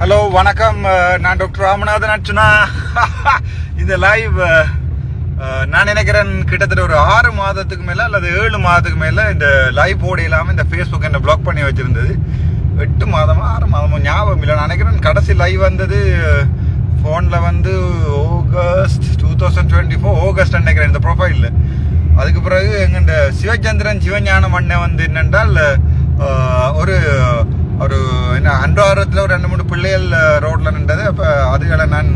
Hello வணக்கம், நான் doctor Ramanathan Archuna. இந்த லைவ் நான் நினைக்கிறேன் கிட்டத்தட்ட ஒரு 6 மாதத்துக்கு மேல அல்லது 7 மாதத்துக்கு மேல இந்த லைவ் போட இல்லாம இந்த ஃபேஸ்புக் என்ன பிளாக் பண்ணி வச்சிருந்தது. 8 மாதமா 6 மாதமா ஞாபகம் இல்லை. நான் நினைக்கிறேன் கடைசி லைவ் வந்தது ஃபோன்ல வந்து ஆகஸ்ட் 2024 ஆகஸ்ட் நினைக்கிறேன் இந்த ப்ரொஃபைல்ல. அதுக்கு பிறகு எங்க சிவச்சந்திரன் சிவஞானம் அண்ணன் வந்து என்னென்றால் ஒரு ஒரு என்ன அன்றாரத்தில் ஒரு 2-3 பிள்ளைகள் ரோட்ல நின்றது. அப்போ அதுகளை நான்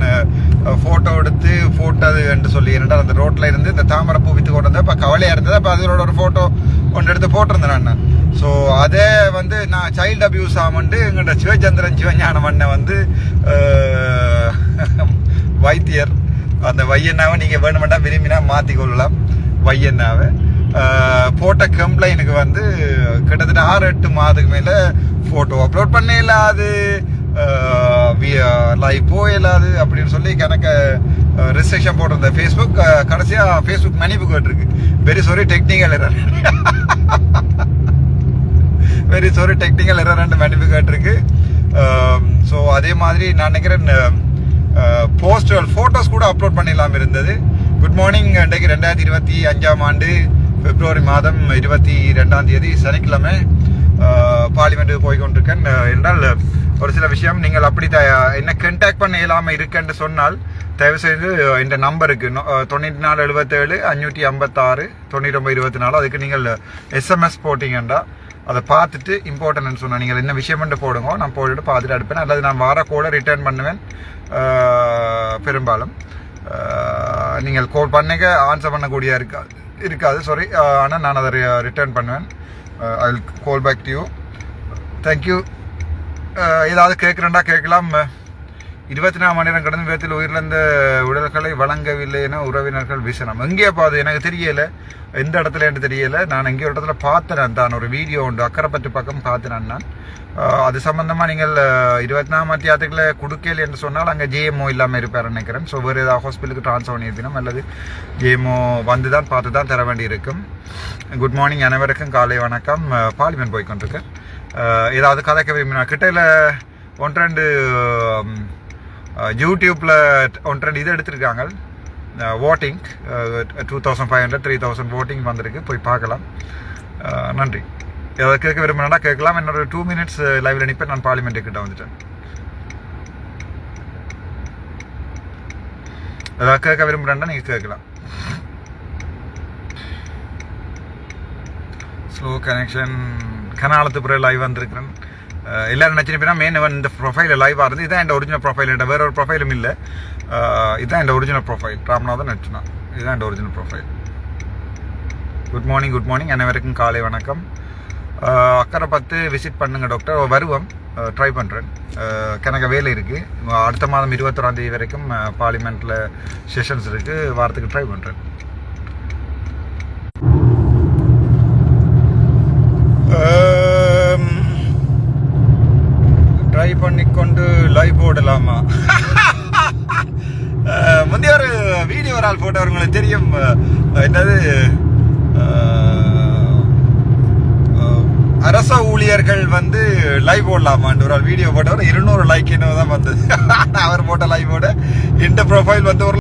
ஃபோட்டோ எடுத்து போட்டது என்று சொல்லி என்னடா அந்த ரோட்ல இருந்து இந்த தாமரை பூ வித்து கொண்டு வந்தேன். இப்போ கவலையாக இருந்தது. அப்போ அதோட ஒரு ஃபோட்டோ கொண்டு எடுத்து போட்டிருந்தேன் நான். ஸோ அதே வந்து நான் சைல்டு அபியூஸ் ஆமண்டு எங்கள்கிட்ட சிவச்சந்திரன் சிவஞானம் அண்ணன் வந்து வைத்தியர். அந்த வையண்ணாவை நீங்கள் வேணுமெண்டா விரும்பினா மாற்றி கொள்ளலாம். வையண்ணாவை போட்ட கம்ப்ளைனுக்கு வந்து கிட்டத்தட்ட 6-8 மாதத்துக்கு மேலே ஃபோட்டோ அப்லோட் பண்ண இல்லாது, லைவ் போயிடாது அப்படின்னு சொல்லி கணக்க ரெஸ்ட்ரிக்ஷன் போட்டிருந்த ஃபேஸ்புக். கடைசியாக ஃபேஸ்புக் மன்னிப்பு கேட்டிருக்கு. Very sorry technical error, very sorry technical error மன்னிப்பு கேட்டிருக்கு. ஸோ அதே மாதிரி நான் நினைக்கிறேன் போஸ்டர் ஃபோட்டோஸ் கூட அப்லோட் பண்ணிடலாம் இருந்தது. Good morning. இன்றைக்கு 2025ஆம் ஆண்டு பிப்ரவரி மாதம் 22ஆம் தேதி சனிக்கிழமை பார்லிமெண்ட்டுக்கு போய் கொண்டிருக்கேன். என்றால் ஒரு சில விஷயம் நீங்கள் அப்படி என்ன கண்டாக்ட் பண்ண இயலாமல் இருக்குன்னு சொன்னால் தயவுசெய்து இந்த நம்பருக்கு 9477 556 9924 அதுக்கு நீங்கள் SMS போட்டிங்கண்டா அதை பார்த்துட்டு இம்பார்ட்டன்ட்னு சொன்னால் நீங்கள் என்ன விஷயம்னு போடுங்க. நான் போட்டுட்டு பார்த்துட்டு எடுப்பேன். அல்லது நான் வார கோட ரிட்டர்ன் பண்ணுவேன். பெரும்பாலும் நீங்கள் கோல் பண்ணிக்க ஆன்சர் பண்ணக்கூடிய இருக்காது சாரி. ஆனால் நான் அதை ரிட்டர்ன் பண்ணுவேன். I will call back to you. Thank you. ஏதாவது கேட்குறேன்டா கேட்கலாம். 24 மணி நேரம் கடந்த விதத்தில் உயிரிழந்த உடல்களை வழங்கவில்லை என உறவினர்கள் வீசணும். எங்கே பார்த்து எனக்கு தெரியலை, எந்த இடத்துல என்று தெரியலை. நான் எங்கேயோ ஒரு இடத்துல பார்த்தேன் தான், ஒரு வீடியோ உண்டு அக்கரைப்பட்டு பக்கம் பார்த்தேன் நான். அது சம்பந்தமாக நீங்கள் 24 மணி நேரத்துக்குள்ள கொடுக்கல என்று சொன்னால் அங்கே ஜேஎம்ஓ இல்லாமல் இருப்பார் நினைக்கிறேன். ஸோ வேறு ஏதாவது ஹாஸ்பிட்டலுக்கு ட்ரான்ஸ்ஃபர் பண்ணியிருக்கணும் அல்லது ஜேஎம்ஓ வந்து தான் பார்த்து தான் தர வேண்டி இருக்கும். குட் மார்னிங் அனைவருக்கும் காலை வணக்கம். பார்லிமெண்ட் போய்கொண்டிருக்கேன். ஏதாவது கதைக்க விரும்பினா கிட்டையில் 1-2 யூடியூப்பில் 1-2 இது எடுத்திருக்காங்க. ஓட்டிங் 2500 3000 ஓட்டிங் வந்திருக்கு. போய் பார்க்கலாம். நன்றி. ஏதாவது கேட்க விரும்பினா கேட்கலாம். என்னோட 2 மினிட்ஸ் லைவ்ல நிற்பேன். நான் பார்லிமெண்ட் கிட்ட வந்துட்டேன். ஏதாவது கேட்க விரும்புகிறேன்னா நீங்கள் கேட்கலாம். Slow connection. கனாலத்து பிறகு லைவ் வந்திருக்கிறேன். எல்லாரும் நினச்சிருப்பேன்னா மெயின் இந்த ப்ரொஃபைல் லைவாக இருந்து இதுதான் என் ஒரிஜினல் ப்ரொஃபைல். என்ற வேற ஒரு ப்ரொஃபைலும் இல்லை. இதுதான் என் ஒரிஜினல் ப்ரொஃபைல். ராமநாதன் அர்ச்சுனா. இதுதான் என் original profile. Good morning. Good morning அனைவருக்கும் காலை வணக்கம். அக்கறை 10 விசிட் பண்ணுங்க டாக்டர். வருவோம், ட்ரை பண்ணுறேன். எனக்கு வேலை இருக்குது. அடுத்த மாதம் 21ஆம் தேதி வரைக்கும் பார்லிமெண்ட்டில் செஷன்ஸ் இருக்குது. வாரத்துக்கு ட்ரை பண்ணுறேன். ட்ரை பண்ணிக்கொண்டு லைவ் போடலாமா? முந்தைய ஒரு வீடியோ ஒரு ஆள் போட்டவர் உங்களுக்கு தெரியும். என்னது அரச ஊழியர்கள் வந்து லைவ் போடலாமான்னு ஒரு வீடியோ போட்டவர் 200 லைக் என்னதான் வந்தது. அவர் போட்ட லைவ் போட இந்த ப்ரொஃபைல் வந்து ஒரு